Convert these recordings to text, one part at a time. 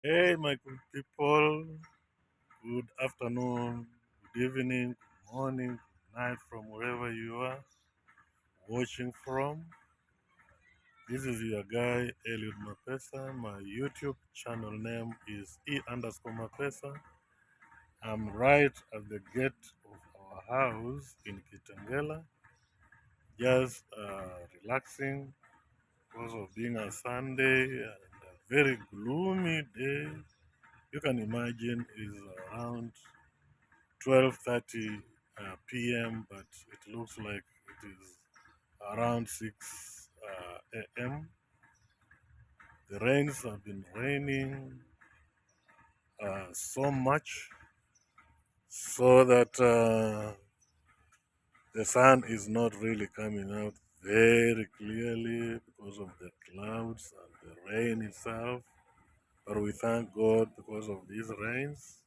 Hey, my good people. Good afternoon, good evening, good morning, good night from wherever you are watching from. This is your guy, Eliud Mapesa. My YouTube channel name is E_Mapesa. I'm right at the gate of our house in Kitengela, just relaxing because of being a Sunday and a very gloomy day. You can imagine is around 12:30 p.m., but it looks like it is around 6 a.m. The rains have been raining so much so that the sun is not really coming out very clearly because of the clouds and the rain itself. But we thank God because of these rains.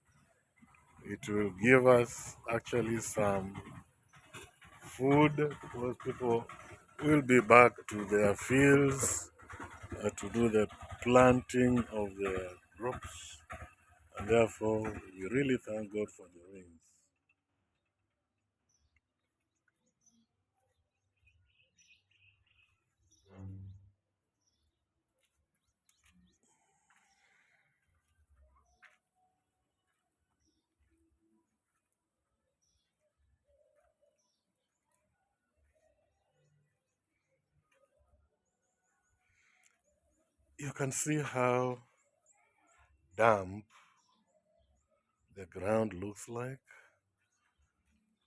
It will give us actually some food because people will be back to their fields to do the planting of the crops, and therefore we really thank God for the rains. You can see how damp the ground looks like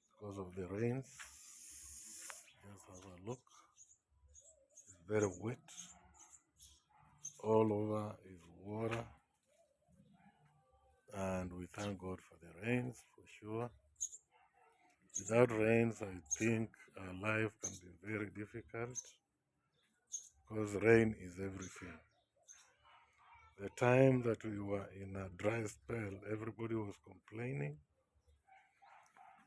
because of the rains. Let's have a look. It's very wet. All over is water, and we thank God for the rains for sure. Without rains, I think life can be very difficult because rain is everything. The time that we were in a dry spell, everybody was complaining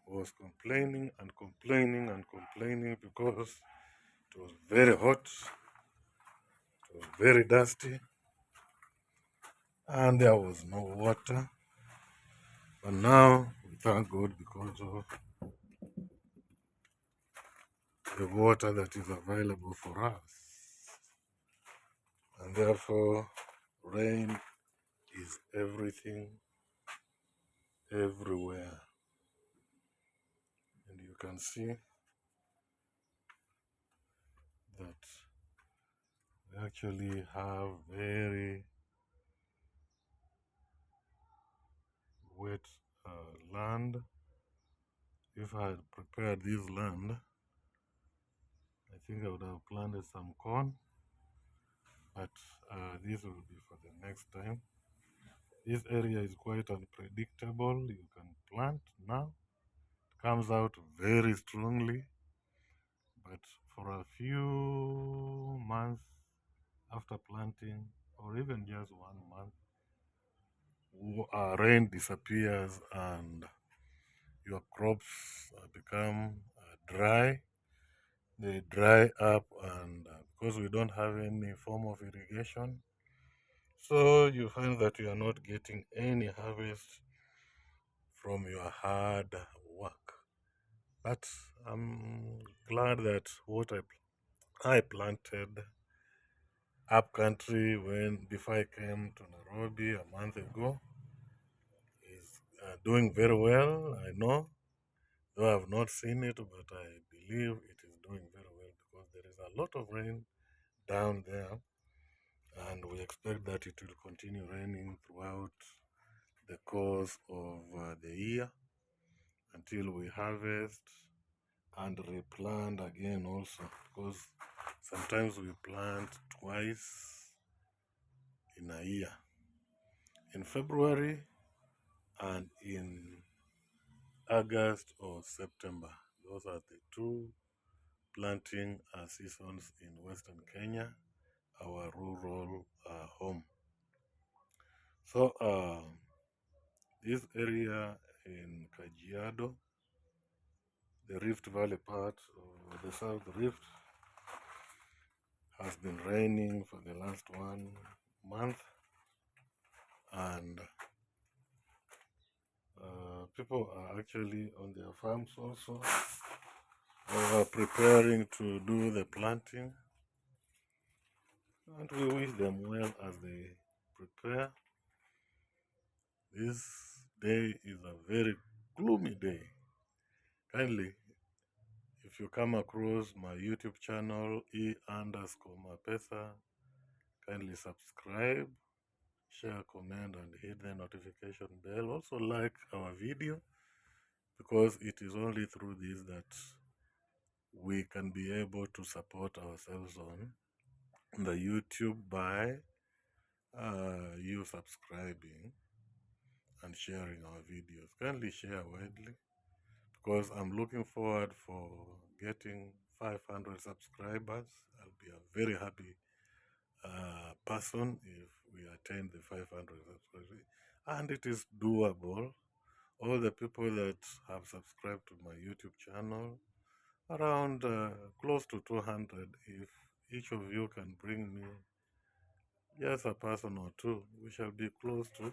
and complaining and complaining because it was very hot, it was very dusty, and there was no water. But now we thank God because of the water that is available for us. And therefore, rain is everything everywhere. And you can see that we actually have very wet land. If I had prepared this land, I think I would have planted some corn, but this will be for the next time. This area is quite unpredictable. You can plant now, it comes out very strongly, but for a few months after planting, or even just 1 month, rain disappears and your crops become dry. They dry up, and because we don't have any form of irrigation, so you find that you are not getting any harvest from your hard work. But I'm glad that what I planted up country when before I came to Nairobi a month ago is doing very well. I know, though I have not seen it, but I believe it is doing very well because there is a lot of rain down there, and we expect that it will continue raining throughout the course of the year until we harvest and replant again also, because sometimes we plant twice in a year, in February and in August or September. Those are the two planting seasons in Western Kenya, our rural home. So this area in Kajiado, the Rift Valley part of the South Rift, has been raining for the last 1 month, and people are actually on their farms also preparing to do the planting, and we wish them well as they prepare. This day is a very gloomy day. Kindly, if you come across my YouTube channel, E_Mapesa, kindly subscribe, share, comment, and hit the notification bell. Also like our video, because it is only through this that we can be able to support ourselves on the YouTube by you subscribing and sharing our videos. Kindly share widely, because I'm looking forward for getting 500 subscribers. I'll be a very happy person if we attain the 500 subscribers, and it is doable. All the people that have subscribed to my YouTube channel, around close to 200, if each of you can bring me just a person or two, we shall be close to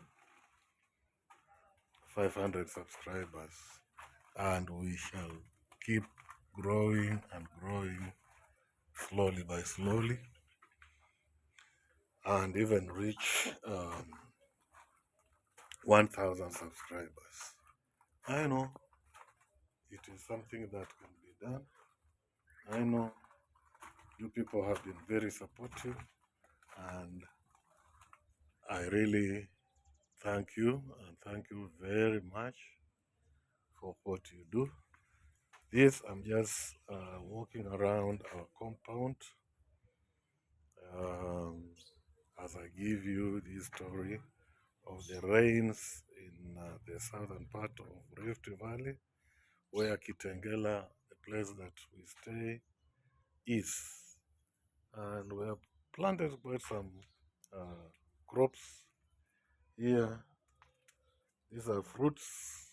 500 subscribers, and we shall keep growing and growing slowly by slowly, and even reach 1,000 subscribers. I know it is something that can be done. I know you people have been very supportive, and I really thank you, and thank you very much for what you do. This, I'm just walking around our compound um, as I give you this story of the rains in the southern part of Rift Valley, where Kitengela, the place that we stay, is. And we have planted quite some crops here. These are fruits.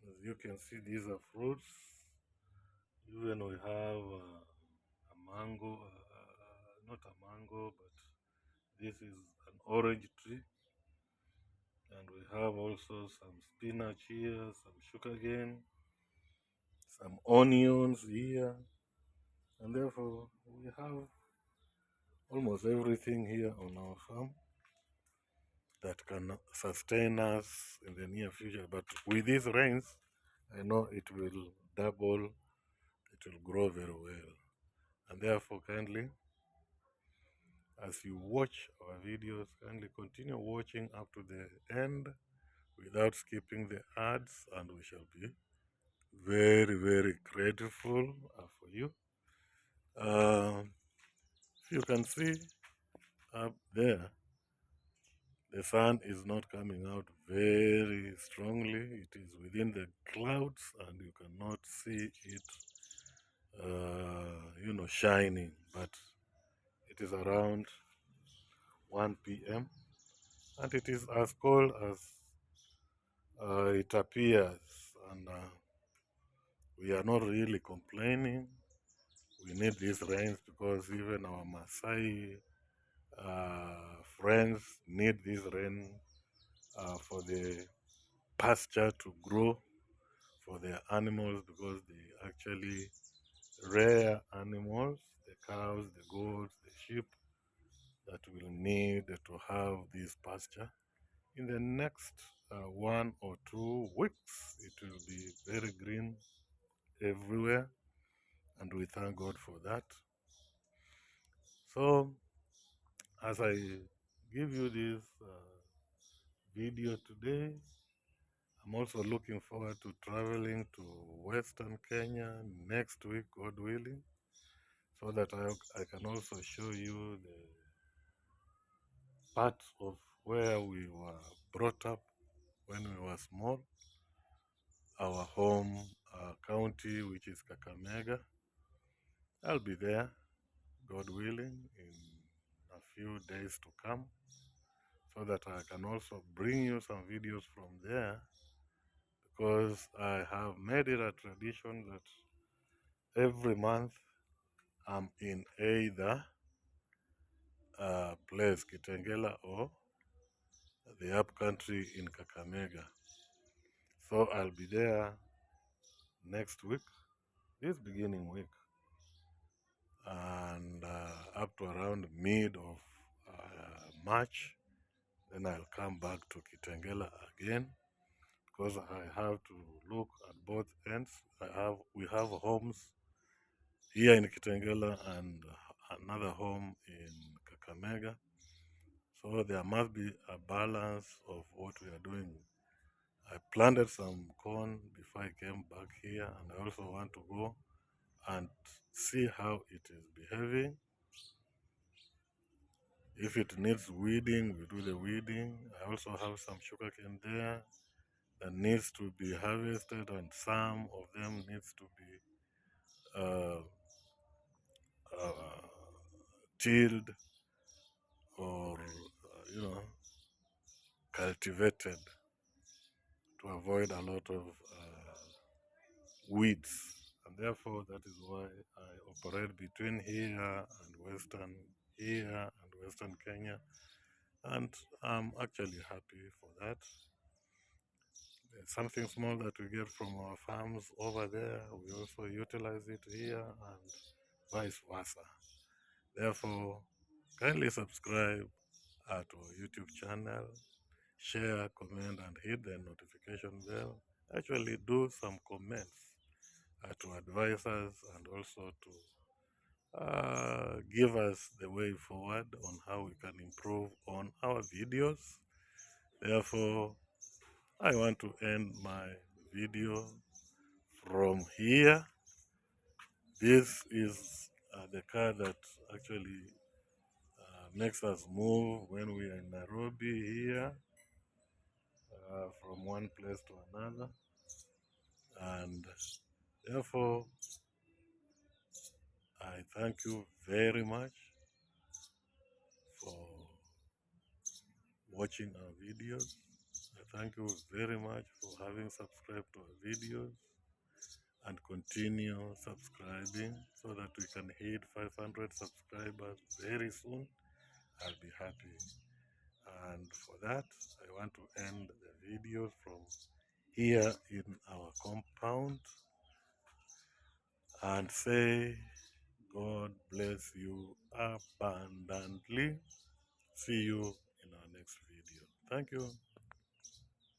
As you can see, these are fruits. Even we have a mango, not a mango, but this is an orange tree. And we have also some spinach here, some sugarcane, some onions here. And therefore, we have almost everything here on our farm that can sustain us in the near future. But with these rains, I know it will double, it will grow very well. And therefore, kindly, as you watch our videos, kindly continue watching up to the end without skipping the ads, and we shall be very, very grateful for you. If you can see up there, the sun is not coming out very strongly. It is within the clouds, and you cannot see it, shining. But it is around 1 p.m. and it is as cold as it appears. And we are not really complaining. We need these rains because even our Maasai friends need this rain for the pasture to grow for their animals, because they actually rear animals, the cows, the goats, the sheep, that will need to have this pasture. In the next 1 or 2 weeks, it will be very green everywhere, and we thank God for that. So, as I give you this video today, I'm also looking forward to traveling to Western Kenya next week, God willing, so that I can also show you the parts of where we were brought up when we were small, our home county, which is Kakamega. I'll be there, God willing, in a few days to come, so that I can also bring you some videos from there, because I have made it a tradition that every month I'm in either place, Kitengela or the up country in Kakamega. So I'll be there next week, this beginning week, and up to around mid of March. Then I'll come back to Kitengela again because I have to look at both ends. We have homes here in Kitengela and another home in Kakamega. So there must be a balance of what we are doing. I planted some corn before I came back here, and I also want to go and see how it is behaving. If it needs weeding, we do the weeding. I also have some sugarcane there that needs to be harvested, and some of them needs to be uh, uh, tilled or cultivated to avoid a lot of weeds. And therefore, that is why I operate between here and Western Kenya, and I'm actually happy for that. Something small that we get from our farms over there, we also utilize it here and vice versa. Therefore, kindly subscribe to our YouTube channel, share, comment, and hit the notification bell. Actually, do some comments to advise us and also to give us the way forward on how we can improve on our videos. Therefore, I want to end my video from here. This is the car that actually makes us move when we are in Nairobi here, from one place to another. And therefore, I thank you very much for watching our videos. I thank you very much for having subscribed to our videos, and continue subscribing so that we can hit 500 subscribers very soon. I'll be happy. And for that, I want to end the video from here in our compound and say, God bless you abundantly. See you in our next video. Thank you.